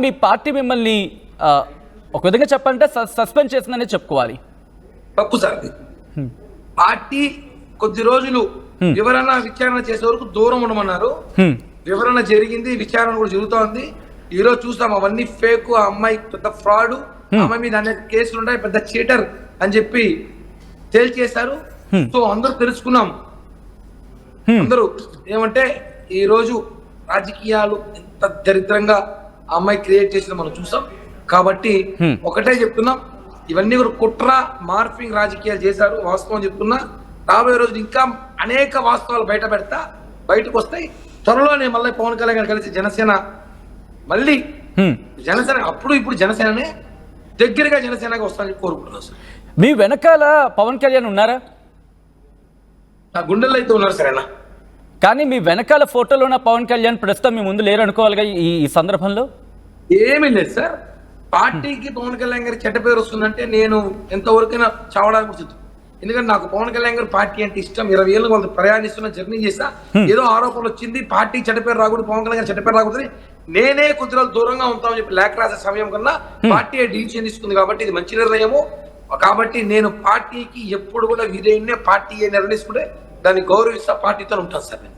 మీ party మిమ్మల్ని ఒక విధంగా చెప్పాలంటే సస్పెండ్ చేసిందనే చెప్పుకోవాలి. తప్పు సార్. పార్టీ కొద్ది రోజులు వివరణ విచారణ చేసే వరకు దూరం ఉండమన్నారు. వివరణ జరిగింది, విచారణ కూడా జరుగుతోంది. ఈ రోజు చూస్తాం అవన్నీ ఫేక్. ఆ అమ్మాయి పెద్ద ఫ్రాడ్, అమ్మాయి మీద అనేక కేసులు ఉన్నాయి, పెద్ద చీటర్ అని చెప్పి తేల్చేశారు. సో అందరూ తెలుసుకున్నాం. అందరూ ఏమంటే ఈ రోజు రాజకీయాలు ఎంత దరిద్రంగా ఆ అమ్మాయి క్రియేట్ చేసిందో మనం చూసాం. కాబట్టి ఒకటే చెప్తున్నాం, ఇవన్నీ కూడా కుట్ర మార్ఫింగ్ రాజకీయాలు చేశారు. వాస్తవం చెప్తున్నా, రాబోయే రోజు ఇంకా అనేక వాస్తవాలు బయటకు వస్తాయి. త్వరలోనే మళ్ళీ పవన్ కళ్యాణ్ గారు కలిసి జనసేన మళ్ళీ జనసేన అప్పుడు ఇప్పుడు జనసేననే దగ్గరగా జనసేనగా వస్తానని కోరుకుంటున్నాను సార్. మీ వెనకాల పవన్ కళ్యాణ్ ఉన్నారా? నా గుండెల్లో అయితే ఉన్నారు సార్ ఆయన. కానీ మీ వెనకాల ఫోటోలో ఉన్న పవన్ కళ్యాణ్ ప్రస్తుతం మీ ముందు లేరు అనుకోవాలిగా ఈ సందర్భంలో? ఏమీ లేదు సార్. పార్టీకి పవన్ కళ్యాణ్ గారి చెడ్డ పేరు వస్తుందంటే నేను ఎంతవరకైనా చావడానికి వచ్చింది. ఎందుకంటే నాకు పవన్ కళ్యాణ్ గారి పార్టీ అంటే ఇష్టం. 20 ఏళ్ళు వాళ్ళు ప్రయాణిస్తున్న జర్నీ చేస్తా. ఏదో ఆరోపణలు వచ్చింది, పార్టీ చెడ్డ పేరు రాకూడదు, పవన్ కళ్యాణ్ గారి చెడ్డ పేరు రాకూడదు, నేనే కొద్ది రోజులు దూరంగా ఉంటామని చెప్పి లేఖ రాసే సమయం కన్నా పార్టీ డిసిషన్ తీసుకుంది. కాబట్టి ఇది మంచి నిర్ణయము. కాబట్టి నేను పార్టీకి ఎప్పుడు కూడా విధేయున్నే. పార్టీ నిర్ణయించుకుంటే దాన్ని గౌరవిస్తా, పార్టీతో ఉంటాను సార్.